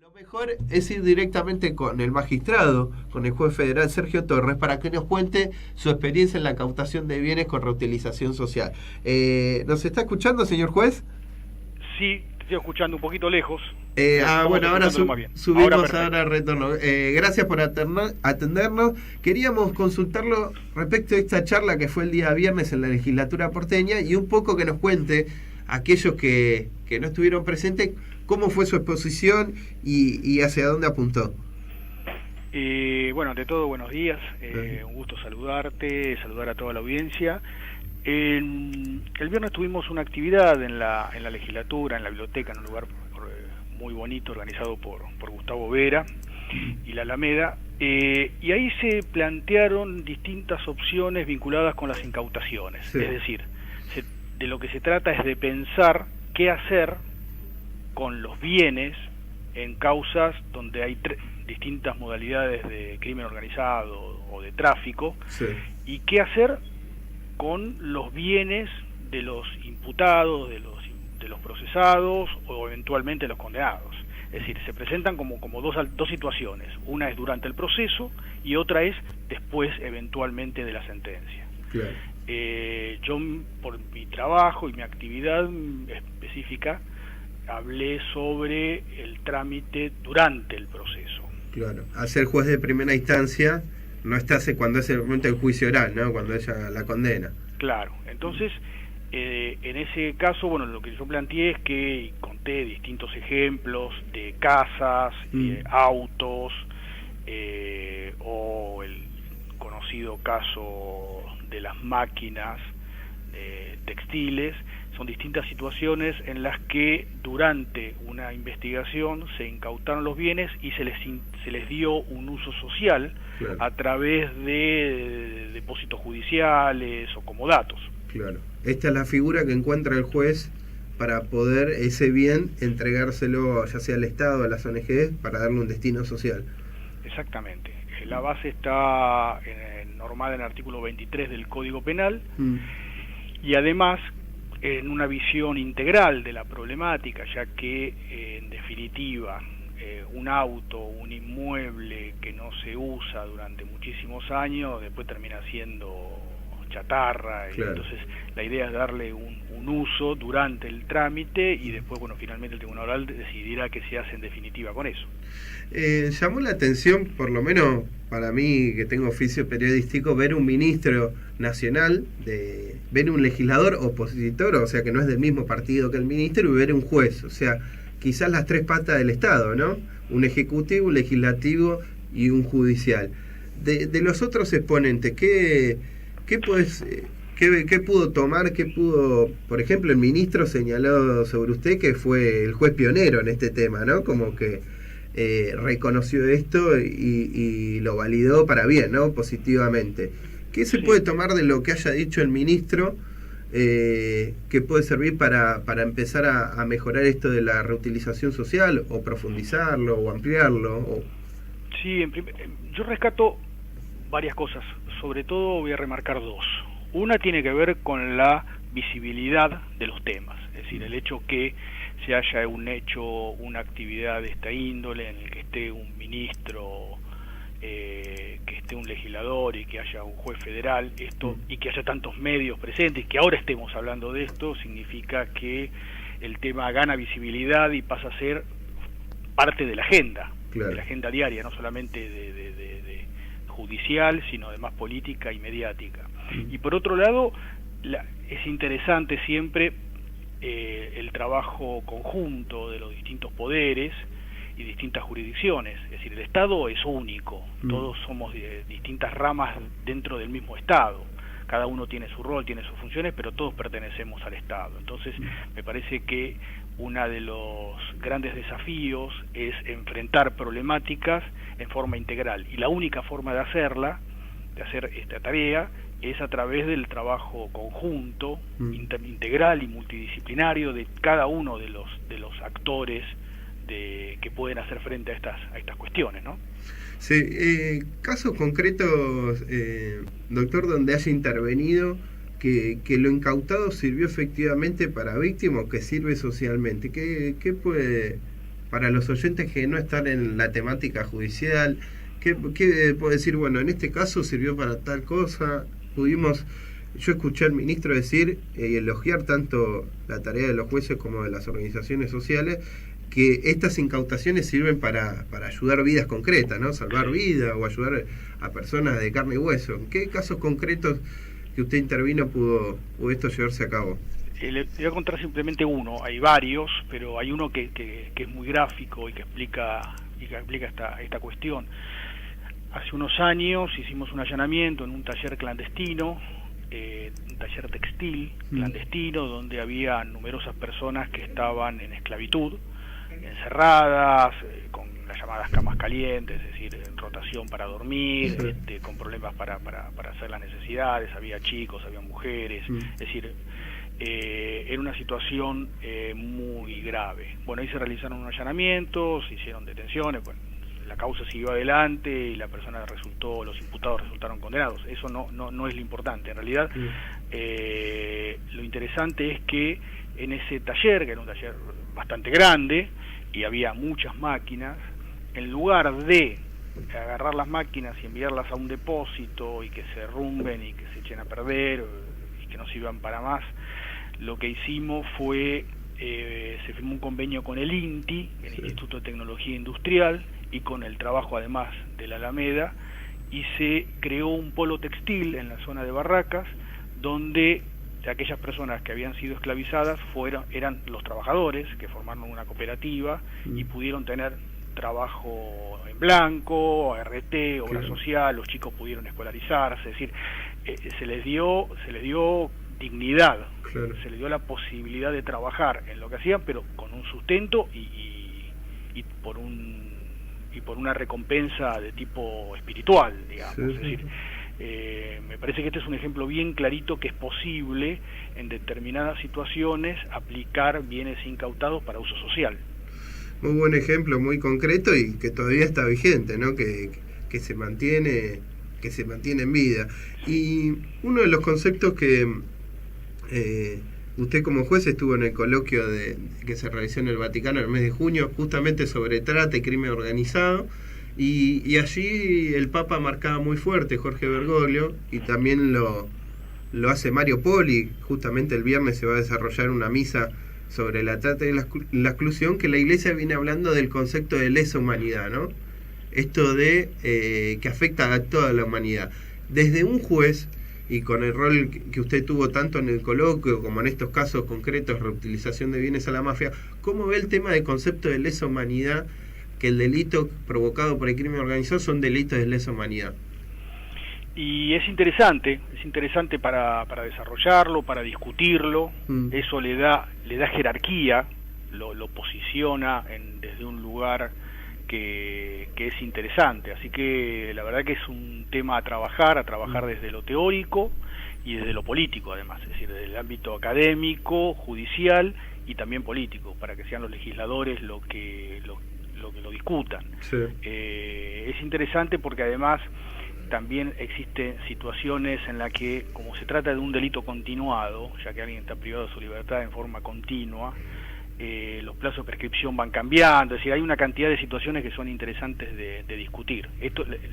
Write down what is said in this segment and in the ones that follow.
Lo mejor es ir directamente con el magistrado, con el juez federal Sergio Torres, para que nos cuente su experiencia en la incautación de bienes con reutilización social. ¿Nos está escuchando, señor juez? Sí, te estoy escuchando un poquito lejos, pero vamos Bueno, ahora escuchándolo más bien. Ahora subimos, perfecto. ahora retorno. Gracias por atendernos. Queríamos consultarlo respecto a esta charla que fue el día viernes en la legislatura porteña y un poco que nos cuente aquellos que no estuvieron presentes cómo fue su exposición y hacia dónde apuntó. Bueno, ante todo, buenos días. Un gusto saludarte, saludar a toda la audiencia. El viernes tuvimos una actividad en la legislatura, en la biblioteca, en un lugar muy bonito, organizado por Gustavo Vera y la Alameda, y ahí se plantearon distintas opciones vinculadas con las incautaciones. Sí. Es decir, de lo que se trata es de pensar qué hacer con los bienes en causas donde hay distintas modalidades de crimen organizado o de tráfico, Sí. y qué hacer con los bienes de los imputados, de los procesados o eventualmente los condenados. Es decir, se presentan como dos situaciones. Una es durante el proceso y otra es después eventualmente de la sentencia. Claro. Yo, por mi trabajo y mi actividad específica, hablé sobre el trámite durante el proceso. Claro. A ser juez de primera instancia no está cuando es el momento del juicio oral, ¿no? Cuando ella la condena. Claro. Entonces, en ese caso, bueno, lo que yo planteé es que conté distintos ejemplos de casas, autos, o el conocido caso de las máquinas textiles. Son distintas situaciones en las que durante una investigación se incautaron los bienes y se les dio un uso social. Claro. A través de depósitos judiciales o comodatos. Claro. Esta es la figura que encuentra el juez para poder ese bien entregárselo ya sea al Estado o a las ONG para darle un destino social. Exactamente. La base está normada en el artículo 23 del Código Penal, y además en una visión integral de la problemática, ya que en definitiva un auto, un inmueble que no se usa durante muchísimos años, después termina siendo chatarra. Claro. Entonces la idea es darle un uso durante el trámite y después, bueno, finalmente el tribunal oral decidirá qué se hace en definitiva con eso. Llamó la atención, por lo menos para mí que tengo oficio periodístico, ver un ministro nacional, ver un legislador opositor, o sea que no es del mismo partido que el ministro, y ver un juez, o sea, quizás las tres patas del Estado, ¿no? Un ejecutivo, un legislativo y un judicial. De los otros exponentes, ¿qué pudo tomar? ¿Qué pudo, por ejemplo, el ministro señaló sobre usted que fue el juez pionero en este tema, ¿no? Como que reconoció esto y lo validó para bien, ¿no? Positivamente. ¿Qué se puede tomar de lo que haya dicho el ministro que puede servir para empezar a mejorar esto de la reutilización social, o profundizarlo, o ampliarlo? Sí, yo rescato varias cosas. Sobre todo voy a remarcar dos. Una tiene que ver con la visibilidad de los temas, es decir, el hecho que se haya una actividad de esta índole en el que esté un ministro, que esté un legislador y que haya un juez federal, y que haya tantos medios presentes, que ahora estemos hablando de esto, significa que el tema gana visibilidad y pasa a ser parte de la agenda, claro, de la agenda diaria, no solamente de judicial, sino además política y mediática. Y por otro lado, es interesante siempre el trabajo conjunto de los distintos poderes y distintas jurisdicciones. Es decir, el Estado es único, todos somos de distintas ramas dentro del mismo Estado. Cada uno tiene su rol, tiene sus funciones, pero todos pertenecemos al Estado. Entonces, me parece que uno de los grandes desafíos es enfrentar problemáticas en forma integral. Y la única forma de hacer esta tarea, es a través del trabajo conjunto, integral y multidisciplinario de cada uno de los actores que pueden hacer frente a estas cuestiones, ¿no? Sí, casos concretos, doctor, donde haya intervenido que lo incautado sirvió efectivamente para víctimas o que sirve socialmente. ¿Qué puede para los oyentes que no están en la temática judicial, ¿qué puedo decir? Bueno, en este caso sirvió para tal cosa, yo escuché al ministro decir y elogiar tanto la tarea de los jueces como de las organizaciones sociales, que estas incautaciones sirven para ayudar vidas concretas, ¿no? Salvar vidas o ayudar a personas de carne y hueso. ¿En qué casos concretos que usted intervino pudo esto llevarse a cabo? Le voy a contar simplemente uno, hay varios, pero hay uno que es muy gráfico y que explica esta cuestión. Hace unos años hicimos un allanamiento en un taller clandestino, un taller textil clandestino, donde había numerosas personas que estaban en esclavitud, encerradas, con las llamadas camas calientes, es decir, en rotación para dormir, con problemas para hacer las necesidades, había chicos, había mujeres, es decir, era una situación muy grave. Bueno, ahí se realizaron unos allanamientos, se hicieron detenciones, bueno, la causa siguió adelante y la persona los imputados resultaron condenados. Eso no es lo importante. En realidad, lo interesante es que en ese taller, que era un taller bastante grande y había muchas máquinas, en lugar de agarrar las máquinas y enviarlas a un depósito y que se derrumben y que se echen a perder y que no sirvan para más, lo que hicimos fue, se firmó un convenio con el INTI, el Instituto de Tecnología Industrial, y con el trabajo además de la Alameda, y se creó un polo textil en la zona de Barracas, donde aquellas personas que habían sido esclavizadas eran los trabajadores que formaron una cooperativa y pudieron tener trabajo en blanco, ART, obra social, los chicos pudieron escolarizarse, es decir, se les dio dignidad, se les dio la posibilidad de trabajar en lo que hacían, pero con un sustento y por una recompensa de tipo espiritual, digamos. Es decir, me parece que este es un ejemplo bien clarito que es posible en determinadas situaciones aplicar bienes incautados para uso social. Muy buen ejemplo, muy concreto y que todavía está vigente, ¿no? Que se mantiene en vida. Y uno de los conceptos que usted como juez estuvo en el coloquio que se realizó en el Vaticano en el mes de junio, justamente sobre trata y crimen organizado, y allí el Papa marcaba muy fuerte, Jorge Bergoglio, y también lo hace Mario Poli. Justamente el viernes se va a desarrollar una misa sobre la trata y la exclusión, que la Iglesia viene hablando del concepto de lesa humanidad, ¿no? Esto de que afecta a toda la humanidad. Desde un juez, y con el rol que usted tuvo tanto en el coloquio como en estos casos concretos, reutilización de bienes a la mafia, ¿cómo ve el tema del concepto de lesa humanidad, que el delito provocado por el crimen organizado son delitos de lesa humanidad? Y es interesante para desarrollarlo, para discutirlo, eso le da jerarquía, lo posiciona desde un lugar que es interesante, así que la verdad que es un tema a trabajar desde lo teórico y desde lo político además, es decir, desde el ámbito académico, judicial y también político, para que sean los legisladores lo que lo discutan. Es interesante porque además también existen situaciones en las que, como se trata de un delito continuado, ya que alguien está privado de su libertad en forma continua, los plazos de prescripción van cambiando, es decir, hay una cantidad de situaciones que son interesantes de discutir.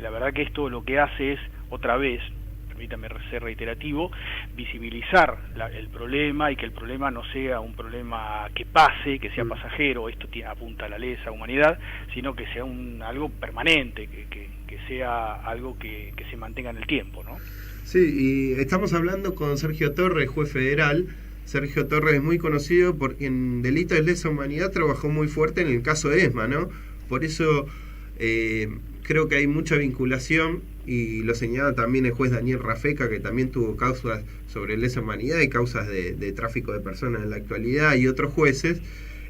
La verdad que esto lo que hace es, otra vez, permítame ser reiterativo, visibilizar el problema y que el problema no sea un problema que pase, que sea pasajero, esto apunta a la lesa humanidad, sino que sea algo permanente, que sea algo que se mantenga en el tiempo, ¿no? Sí, y estamos hablando con Sergio Torres, juez federal. Sergio Torres es muy conocido porque en delitos de lesa humanidad trabajó muy fuerte en el caso de ESMA, ¿no? Por eso creo que hay mucha vinculación, y lo señala también el juez Daniel Rafeca, que también tuvo causas sobre lesa humanidad y causas de tráfico de personas en la actualidad, y otros jueces,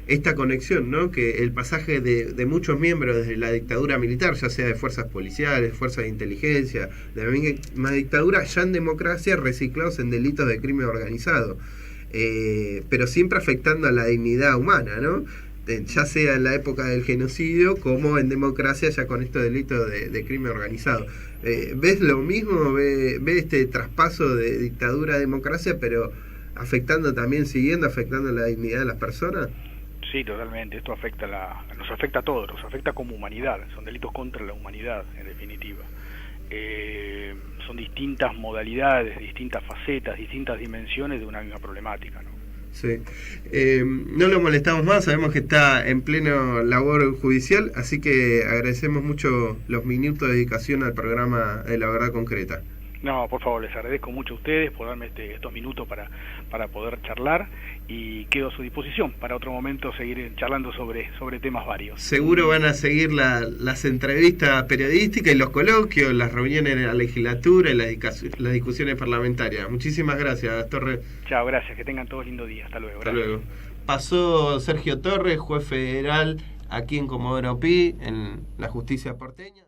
esta conexión, ¿no? Que el pasaje de muchos miembros desde la dictadura militar, ya sea de fuerzas policiales, fuerzas de inteligencia, de la misma dictadura, ya en democracia, reciclados en delitos de crimen organizado. Pero siempre afectando a la dignidad humana, ¿no? Ya sea en la época del genocidio como en democracia, ya con estos delitos de crimen organizado. ¿Ves lo mismo? ¿Ves este traspaso de dictadura a democracia, pero siguiendo afectando la dignidad de las personas? Sí, totalmente. Esto nos afecta a todos, nos afecta como humanidad. Son delitos contra la humanidad, en definitiva. Son distintas modalidades, distintas facetas, distintas dimensiones de una misma problemática, ¿no? Sí. No lo molestamos más, sabemos que está en pleno labor judicial, así que agradecemos mucho los minutos de dedicación al programa de La Verdad Concreta. No, por favor, les agradezco mucho a ustedes por darme estos minutos para poder charlar, y quedo a su disposición para otro momento seguir charlando sobre temas varios. Seguro van a seguir las entrevistas periodísticas y los coloquios, las reuniones en la legislatura y las discusiones parlamentarias. Muchísimas gracias, Torres. Chao, gracias, que tengan todos lindo día. Hasta luego. Hasta luego. Pasó Sergio Torres, juez federal aquí en Comodoro Pi, en la justicia porteña.